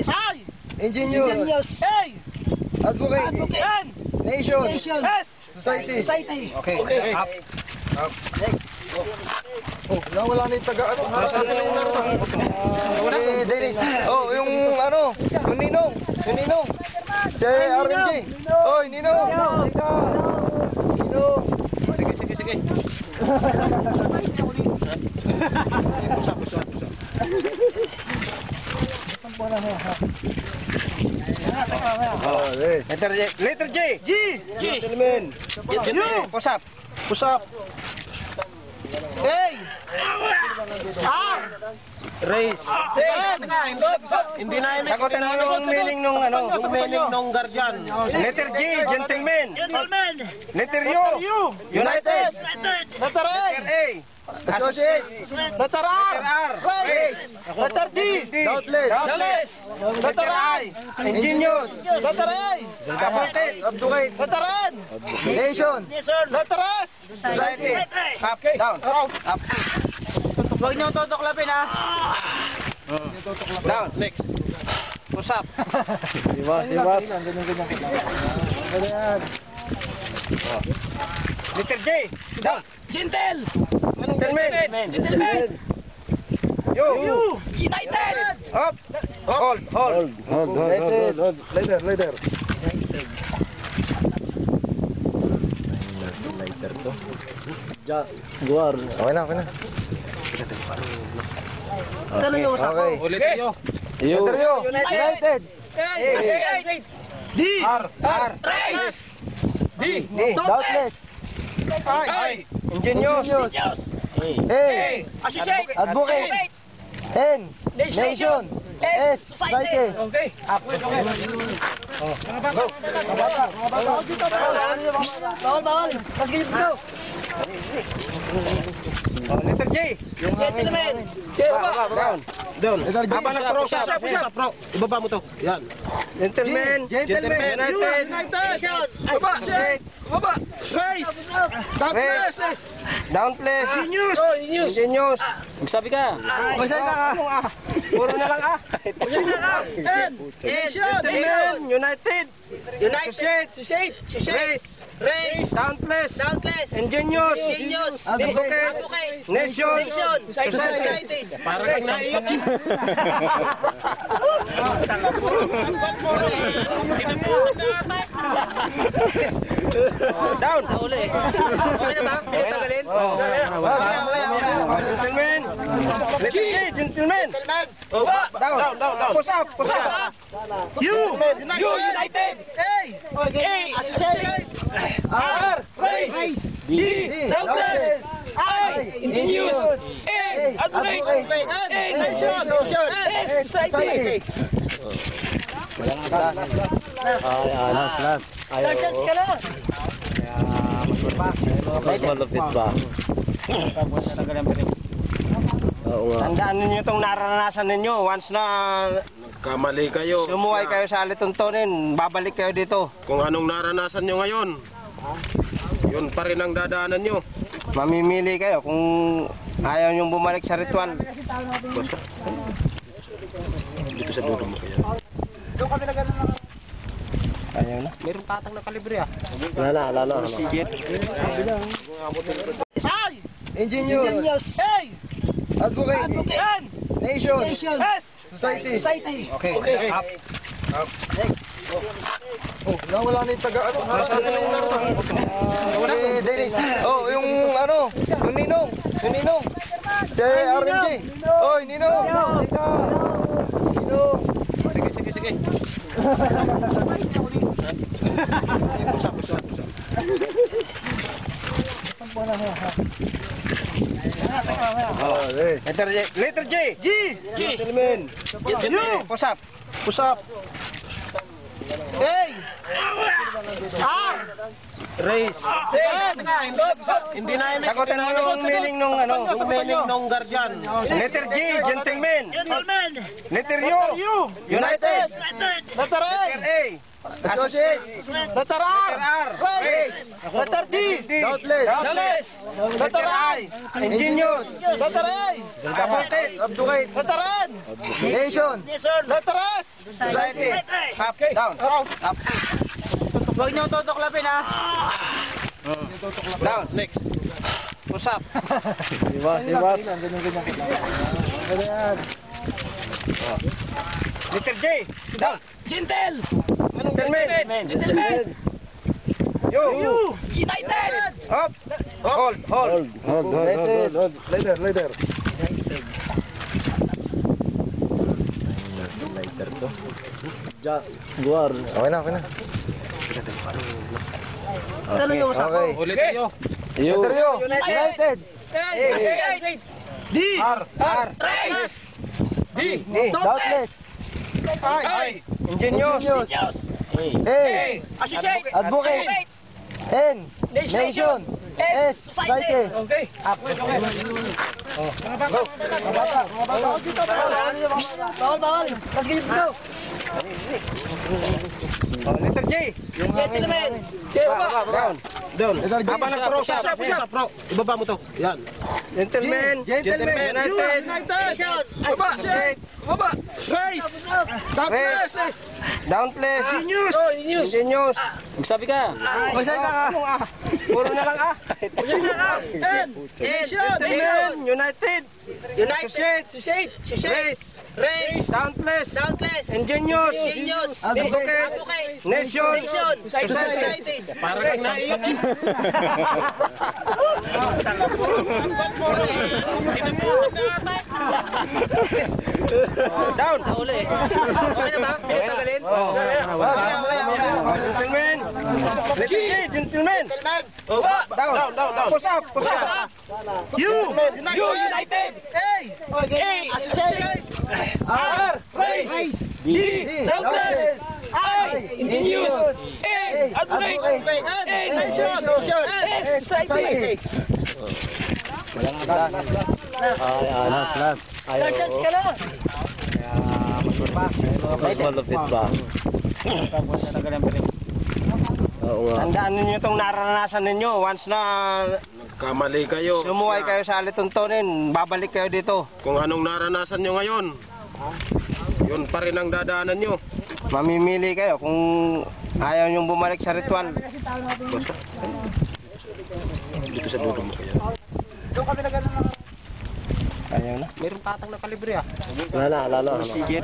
I. Ingenious. A. Advocate. N. Nation. S. Society. Okay. Up. Oh, nawala na yung taga ano. Dennis. Oh, yung ano, yung Ninong. Yung Ninong. Si RMJ. Oy, Ninong. Ninong. Sige. Letter J. Gentleman. Push up. A. R. Race. Hindi na Sagutin mo yung meaning nung ano, yung meaning nung guardian. Letter G, gentleman. Letter U, United. Letter A. Letter A, associate. Letter R. Race. Letter D. Doubtless. Letter I, ingenious. Letter A. Advocate. Letter N. Nation. Letter S. Society. Up, down. Up. Huwag niyo tutuklapin ha. Down. Next. Push up. Diwas. Letter J, down. Gentle. Gentleman. U. United. Up. Hold. Later. Guar. Okay na. Saan yung usap ko? Ulit yo. Letter U. United. D. R. Race. D. Doubtless. I. Ingenious. A. Associate. Advocate. N. Nation. S. Society. Okay. Bawal. Mas gilip dito. Letter J. Gentleman. Down. Habang nag-push up. Ibaba mo to. Yan. Gentleman. United. Baba. Race. Doubtless. Downpless. Ingenious. Magsabi ka. Puro na lang ah. N. Gentleman. United. Associate. Race. Downpless. Ingenious. Advocate. Nation. Society. Para kang naiyak. Down. Okay na ba? Tanggalin? Gentleman. Gentleman. Down. Push up. United. A. Associate. R. Race. D. Doubtless. I. Ingenious. A. Advocate. N. Nation. S. Society. Last. Dance ka na. Mas malupit ba? Tandaan ninyo itong naranasan ninyo. Once na Kamali kayo. lumuway kayo sa alituntunin, babalik kayo dito. Kung anong naranasan nyo ngayon, yun pa rin ang dadaanan nyo. Mamimili kayo kung ayaw nyong bumalik sa ritual. Dito sa dulo mo kaya. Ayaw na. Mayroong patang na kalibre ah. Lala. Sigit. I. Ingenious. A. Advocate. N. Nation. S. Society. Okay. Up. Oh, nawala na yung taga ano. Dennis. Oh, yung ano, yung Ninong. Si RMJ. Oy, Ninong. Sige. Letter J. Gentleman. Push up. A. R. Race. Hindi na Sagutin mo yung meaning nung ano, yung meaning nung guardian. Letter G, gentleman. Letter U, United. Letter A. Letter A, Associate. Letter R. Race. Letter D. Doubtless. Doubtless. Letter I. Ingenious. Letter A. Abdicate. Letter N. Nation. Letter S. Society. Up, down. Up. Huwag niyo tutuklapin ha. Down. Next. Push up. Letter J. Down. Gentle. Gentlemen. Gentlemen. You. United. Up. Hold. Later. Okay na. Tanong yung usapan. Okay. Ulit kayo. Letter U. United. A. D. R. Race. D. Doubtless. I. Ingenious. A. Associate. Advocate. N. Nation. S. Society. Okay. Up. Bawal. Let's get it go. Letter J. Gentlemen. Down. Habang nag-pro siya. Pro. Ibaba mo to. Yan. Gentlemen. United. Nation. Baba. Baba. Race. Race. Down place. News. Ingenious. Magsabi ka. Anong ah? Puro na lang ah. N. Nation. Gentlemen. United. Associate. Race. Race. Down place. Doubtless. Ingenious. Advocate. Nation. Society. Parang kang naiyak. Down. Okay na ba? Pinatagalin? Gentlemen. Letter J. Gentlemen. Down. Push up. United. A. Associate. R. Race. D. Doubtless. I. Ingenious. A. Advocate. N. Nation. S. Society. Nag-chance ka na. Malupit ba? Tandaan ninyo itong naranasan ninyo. Once na Kamali kayo. lumuway kayo sa alituntunin, babalik kayo dito. Kung anong naranasan nyo ngayon, yun pa rin ang dadaanan nyo. Mamimili kayo kung ayaw nyong bumalik sa ritual. Dito sa dulo mo kaya. Ayaw na. Mayroong patang na kalibre ah. Lala. Sige.